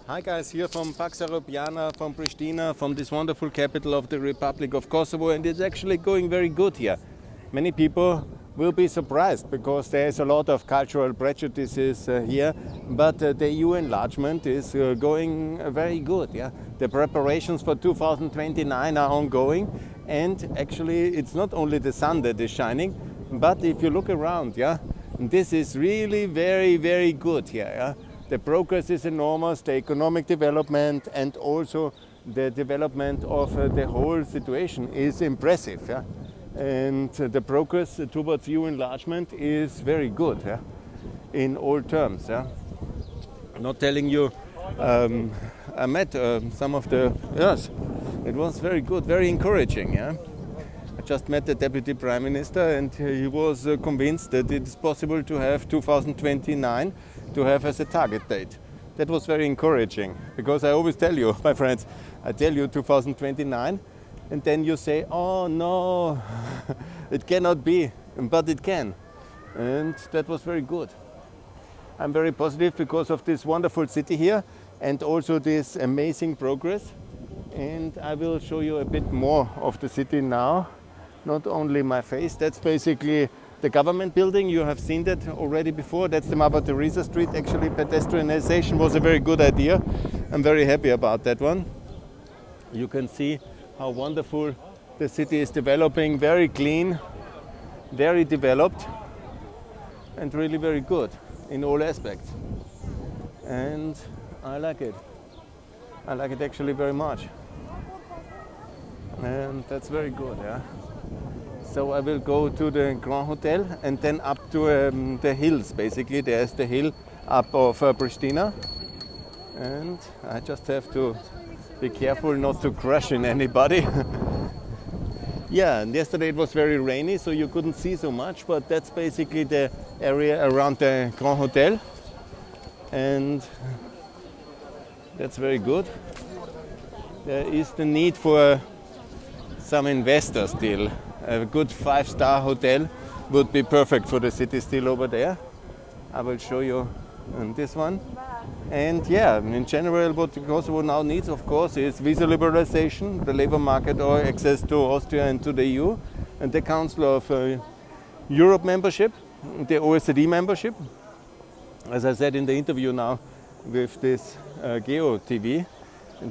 Hi guys, here from Pax Europiana, from Pristina, from this wonderful capital of the Republic of Kosovo, and it's actually going very good here. Many people will be surprised because there's a lot of cultural prejudices here, but the EU enlargement is going very good. Yeah, the preparations for 2029 are ongoing, and actually it's not only the sun that is shining, but if you look around, yeah, this is really very good here. Yeah? The progress is enormous, the economic development and also the development of the whole situation is impressive. Yeah? And the progress towards EU enlargement is very good, yeah? In all terms. Yeah? Not telling you, I met some of the, yes, it was very good, very encouraging. Yeah? I just met the Deputy Prime Minister and he was convinced that it is possible to have 2029 to have as a target date. That was very encouraging because I always tell you, my friends, I tell you 2029 and then you say, oh no, it cannot be, but it can. And that was very good. I'm very positive because of this wonderful city here and also this amazing progress. And I will show you a bit more of the city now. Not only my face, that's basically the government building. You have seen that already before. That's the Mother Teresa Street. Actually, pedestrianization was a very good idea. I'm very happy about that one. You can see how wonderful the city is developing. Very clean, very developed, and really very good in all aspects. And I like it. I like it actually very much. And that's very good, yeah. So I will go to the Grand Hotel and then up to the hills, basically. There's the hill up of Pristina. And I just have to be careful not to crash in anybody. Yeah, and yesterday it was very rainy, so you couldn't see so much, but that's basically the area around the Grand Hotel. And that's very good. There is the need for some investors still. A good 5-star hotel would be perfect for the city still over there. I will show you this one. And yeah, in general what Kosovo now needs, of course, is visa liberalization, the labor market or access to Austria and to the EU, and the Council of Europe membership, the OECD membership. As I said in the interview now with this Geo TV,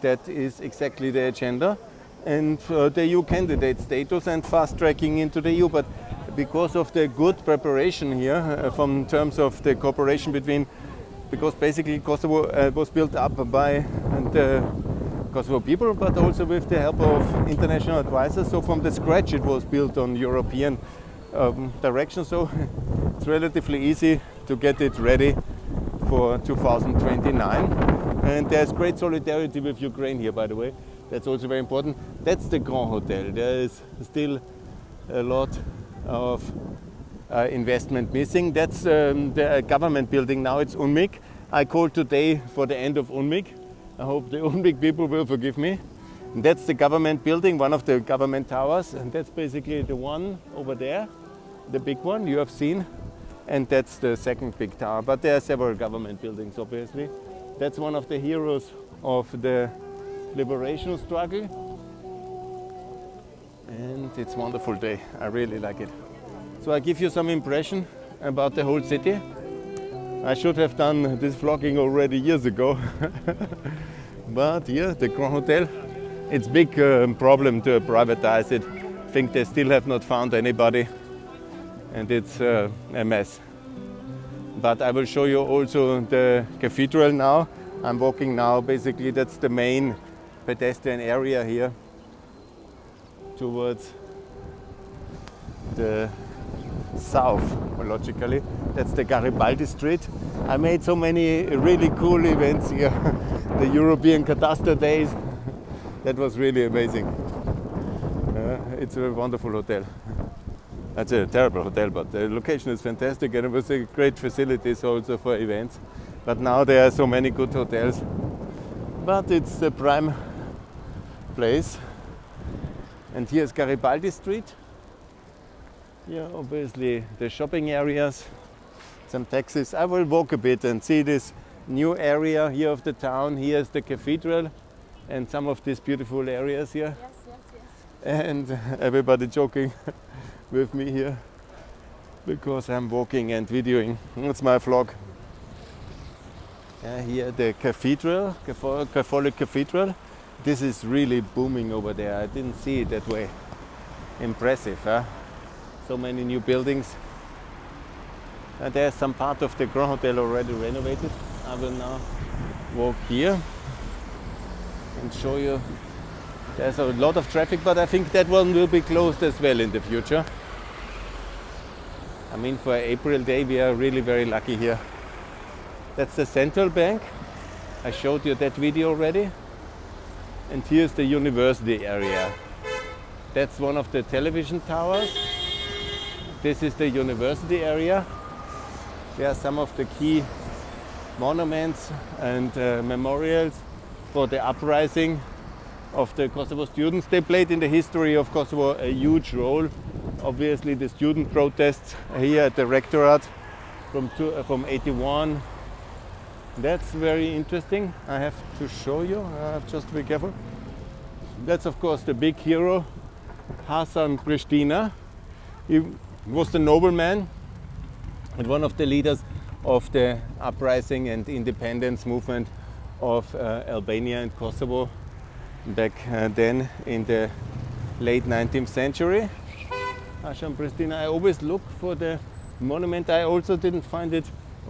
that is exactly the agenda. And the EU candidate status and fast tracking into the EU, but because of the good preparation here from terms of the cooperation between, because basically Kosovo was built up by the Kosovo people, but also with the help of international advisors. So from the scratch it was built on European direction. So it's relatively easy to get it ready for 2029. And there's great solidarity with Ukraine here, by the way. That's also very important. That's the Grand Hotel. There is still a lot of investment missing. That's the government building now. It's UNMIK. I called today for the end of UNMIK. I hope the UNMIK people will forgive me. And that's the government building, one of the government towers. And that's basically the one over there, the big one you have seen. And that's the second big tower. But there are several government buildings, obviously. That's one of the heroes of the liberation struggle, and it's a wonderful day. I really like it. So I give you some impression about the whole city. I should have done this vlogging already years ago, but here the Grand Hotel, it's big problem to privatize it. I think they still have not found anybody, and it's a mess. But I will show you also the cathedral now. I'm walking now, basically that's the main pedestrian area here towards the south, logically. That's the Garibaldi Street. I made so many really cool events here. The European Catastrophe Days. That was really amazing. It's a wonderful hotel. That's a terrible hotel, but the location is fantastic and it was a great facilities also for events. But now there are so many good hotels. But it's the prime place. And here's Garibaldi Street. Here obviously the shopping areas, some taxis. I will walk a bit and see this new area here of the town. Here's the cathedral and some of these beautiful areas here. Yes, yes, yes. And everybody joking with me here because I'm walking and videoing. It's my vlog. Here the cathedral, Catholic cathedral. This is really booming over there. I didn't see it that way. Impressive, huh? So many new buildings. There's some part of the Grand Hotel already renovated. I will now walk here and show you. There's a lot of traffic, but I think that one will be closed as well in the future. I mean, for April day, we are really very lucky here. That's the central bank. I showed you that video already. And here's the university area. That's one of the television towers. This is the university area. There are some of the key monuments and memorials for the uprising of the Kosovo students. They played in the history of Kosovo a huge role. Obviously the student protests here at the rectorate from 81. That's very interesting. I have to show you. I have just to be careful. That's of course the big hero, Hasan Pristina. He was the nobleman and one of the leaders of the uprising and independence movement of Albania and Kosovo back then in the late 19th century. Hasan Pristina. I always look for the monument. I also didn't find it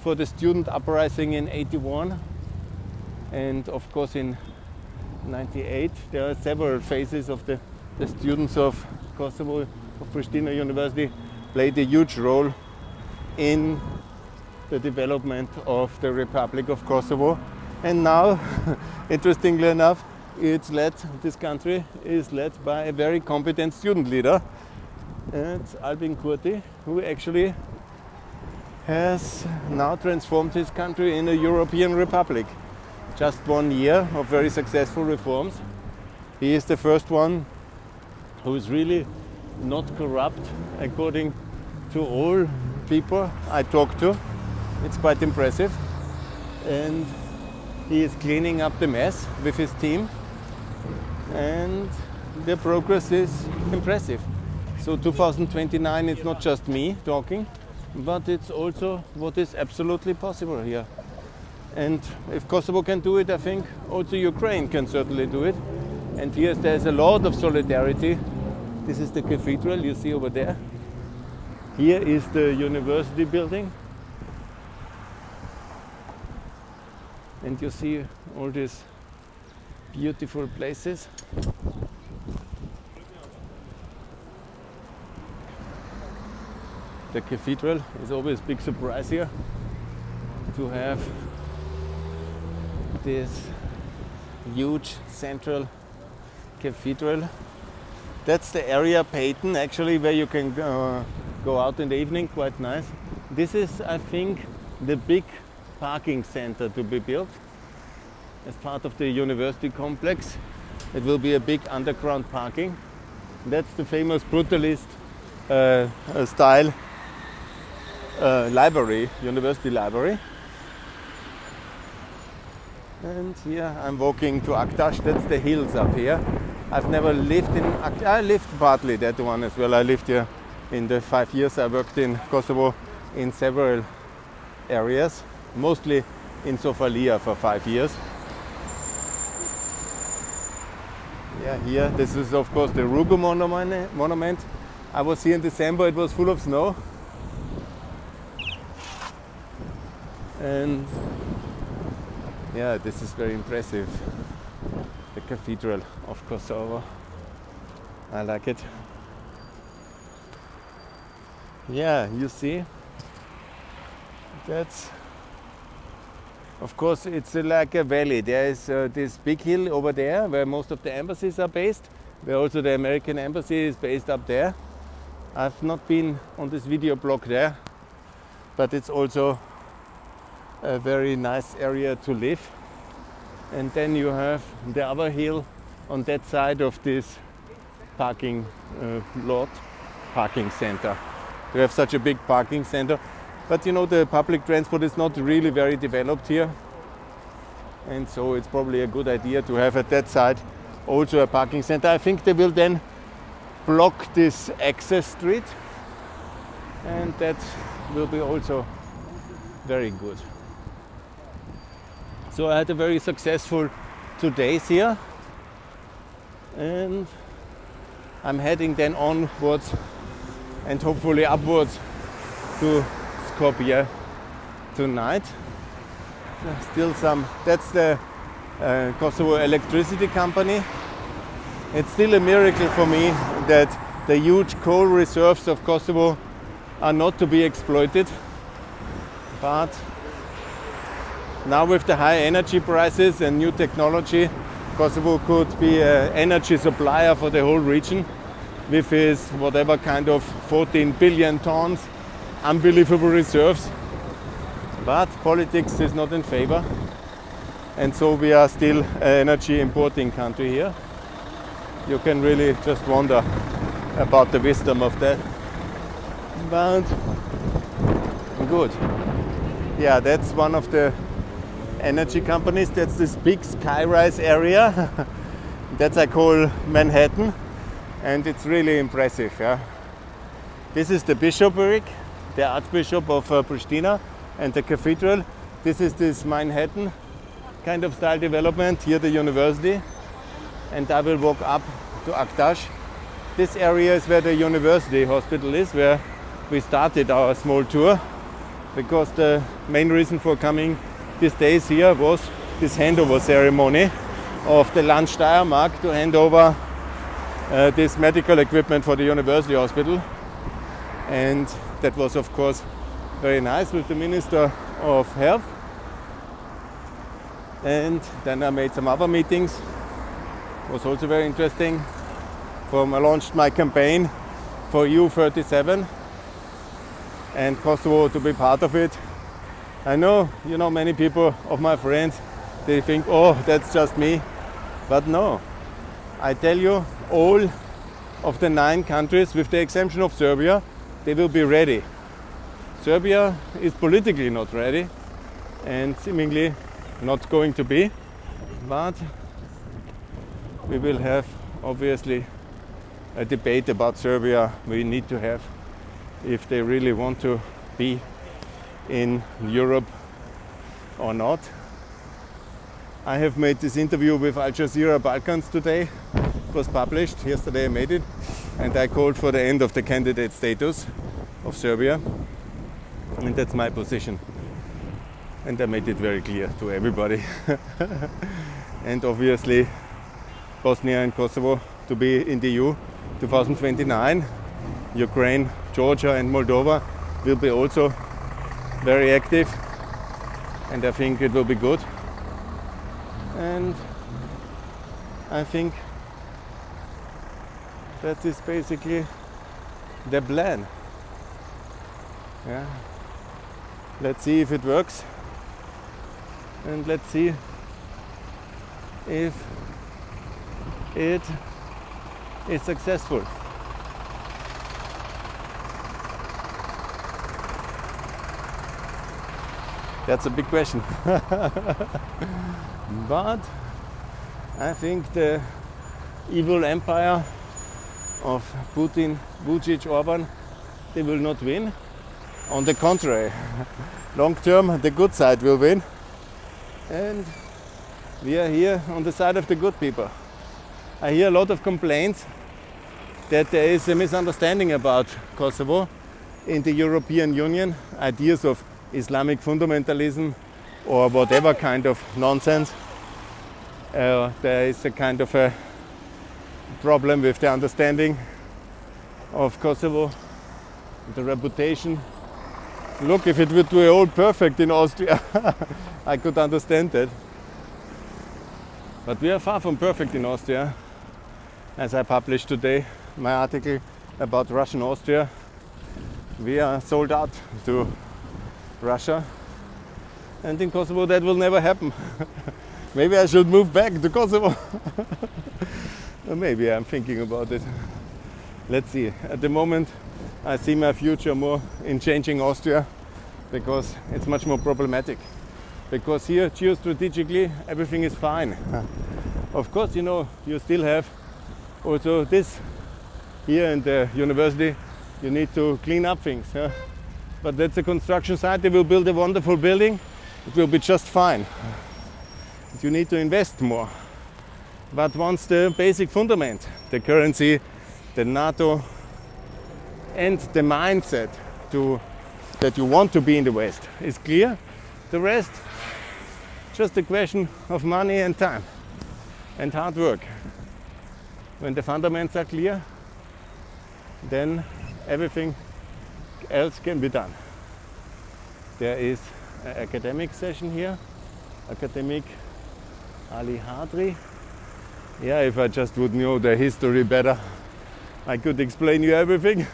for the student uprising in 81 and of course in 98. There are several phases of the students of Kosovo, of Pristina University, played a huge role in the development of the Republic of Kosovo. And now, interestingly enough, this country is led by a very competent student leader. It's Albin Kurti, who actually has now transformed his country in a European Republic. Just 1 year of very successful reforms. He is the first one who is really not corrupt, according to all people I talk to. It's quite impressive. And he is cleaning up the mess with his team. And the progress is impressive. So 2029, it's not just me talking, but it's also what is absolutely possible here. And if Kosovo can do it, I think also Ukraine can certainly do it. And here there's a lot of solidarity. This is the cathedral you see over there. Here is the university building. And you see all these beautiful places. The cathedral is always a big surprise here to have this huge central cathedral. That's the area Peyton, actually, where you can go out in the evening, quite nice. This is, I think, the big parking center to be built as part of the university complex. It will be a big underground parking. That's the famous brutalist style library, university library. And here I'm walking to Aktash. That's the hills up here. I've never lived in Aktash. I lived partly that one as well. I lived here in the 5 years I worked in Kosovo in several areas, mostly in Sofalia for 5 years. Yeah, here, this is of course the Rugo monument. I was here in December, it was full of snow. And yeah, this is very impressive. The Cathedral of Kosovo. I like it. Yeah, you see, that's, of course, it's like a valley. There is this big hill over there where most of the embassies are based, where also the American embassy is based up there. I've not been on this video blog there, but it's also a very nice area to live. And then you have the other hill on that side of this parking lot, parking center. You have such a big parking center, but you know, the public transport is not really very developed here. and so it's probably a good idea to have at that side also a parking center. I think they will then block this access street, and that will be also very good. So I had a very successful 2 days here, and I'm heading then onwards and hopefully upwards to Skopje tonight. Still that's the Kosovo electricity company. It's still a miracle for me that the huge coal reserves of Kosovo are not to be exploited. But now with the high energy prices and new technology, Kosovo could be an energy supplier for the whole region with its whatever kind of 14 billion tons, unbelievable reserves. But politics is not in favor, and so we are still an energy importing country here. You can really just wonder about the wisdom of that. But good. Yeah, that's one of the energy companies. That's this big skyrise area. That I call Manhattan, and it's really impressive. Yeah? This is the bishopric, the Archbishop of Pristina, and the cathedral. This is this Manhattan kind of style development, here the university, and I will walk up to Aktash. This area is where the university hospital is, where we started our small tour, because the main reason for coming these days here was this handover ceremony of the Land Steiermark to hand over this medical equipment for the university hospital, and that was of course very nice with the Minister of Health. And then I made some other meetings. It was also very interesting. I launched my campaign for EU37 and Kosovo to be part of it. I know, many people of my friends, they think, oh, that's just me. But no, I tell you, all of the 9 countries, with the exception of Serbia, they will be ready. Serbia is politically not ready and seemingly not going to be, but we will have obviously a debate about Serbia we need to have if they really want to be in Europe or not. I have made this interview with Al Jazeera Balkans today. It was published yesterday. I made it, and I called for the end of the candidate status of Serbia. And that's my position. And I made it very clear to everybody. And obviously, Bosnia and Kosovo to be in the EU 2029. Ukraine, Georgia and Moldova will be also very active. And I think it will be good. And I think that is basically the plan. Yeah. Let's see if it works, and let's see if it is successful. That's a big question. But I think the evil empire of Putin, Vucic, Orban, they will not win. On the contrary, long term the good side will win, and we are here on the side of the good people. I hear a lot of complaints that there is a misunderstanding about Kosovo in the European Union, ideas of Islamic fundamentalism or whatever kind of nonsense. There is a kind of a problem with the understanding of Kosovo, the reputation. Look, if it would be all perfect in Austria, I could understand that. But we are far from perfect in Austria. As I published today, my article about Russian Austria, we are sold out to Russia. And in Kosovo that will never happen. Maybe I should move back to Kosovo. Maybe I'm thinking about it. Let's see. At the moment, I see my future more in changing Austria, because it's much more problematic. because here geostrategically everything is fine. Of course, you know, you still have also this here in the university. You need to clean up things, but that's a construction site. They will build a wonderful building. It will be just fine. You need to invest more. But once the basic fundament, the currency, the NATO, and the mindset that you want to be in the West is clear, the rest just a question of money and time and hard work. When the fundamentals are clear, then everything else can be done. There is an academic session here, academic Ali Hadri. Yeah, if I just would know the history better, I could explain you everything.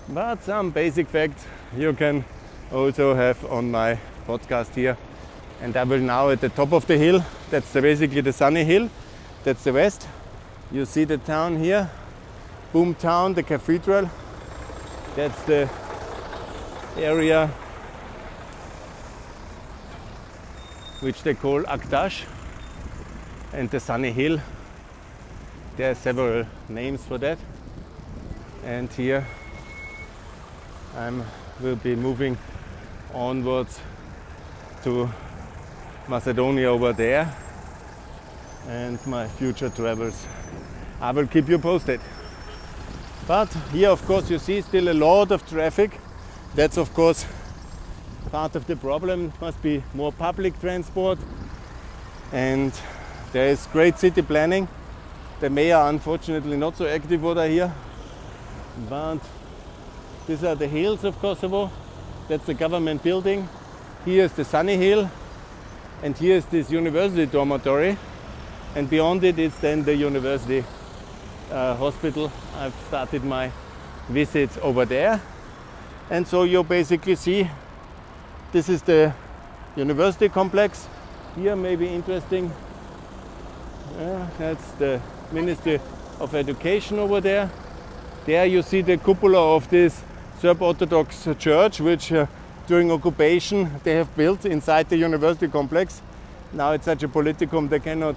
But some basic facts you can also have on my podcast here. And I will now at the top of the hill, that's basically the sunny hill, that's the west. You see the town here, Boom Town, the cathedral. That's the area which they call Aktash. And the sunny hill, there are several names for that. And here I will be moving onwards to Macedonia over there, and my future travels. I will keep you posted. But here, of course, you see still a lot of traffic. That's, of course, part of the problem. Must be more public transport, and there is great city planning. The mayor, unfortunately, not so active what I hear. But these are the hills of Kosovo. That's the government building. Here is the sunny hill, and here is this university dormitory. And beyond it is then the university hospital. I've started my visits over there. And so you basically see, this is the university complex. Here may be interesting. That's the Ministry of Education over there. There you see the cupola of this Serb Orthodox church, which during occupation they have built inside the university complex. Now it's such a politicum they cannot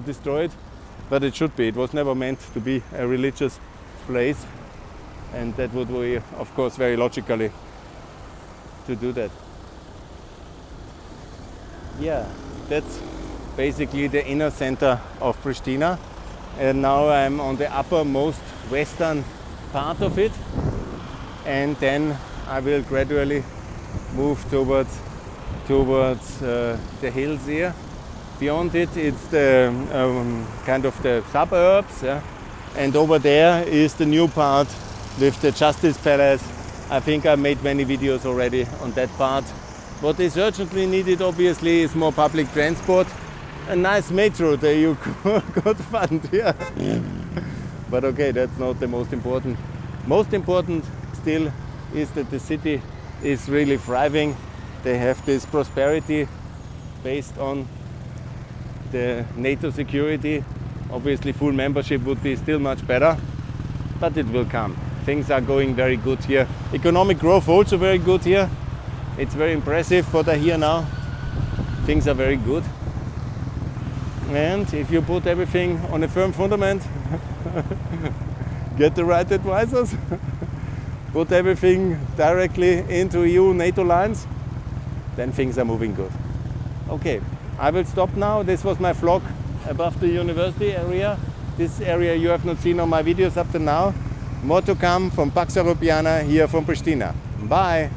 destroy it, but it should be. It was never meant to be a religious place, and that would be, of course, very logically to do that. Yeah, that's basically the inner center of Pristina, and now I'm on the uppermost western part of it, and then I will gradually move towards the hills here. Beyond it, it's the kind of the suburbs, and over there is the new part with the Justice Palace. I think I made many videos already on that part. What is urgently needed, obviously, is more public transport. A nice metro that you could find here. But okay, that's not the most important. Most important still is that the city is really thriving. They have this prosperity based on the NATO security. Obviously full membership would be still much better, but it will come. Things are going very good here. Economic growth also very good here. It's very impressive what I hear now. Things are very good. And if you put everything on a firm fundament, get the right advisors, put everything directly into EU NATO lines, then things are moving good. Okay, I will stop now. This was my vlog above the university area. This area you have not seen on my videos up to now. More to come from Pax Europiana here from Pristina. Bye!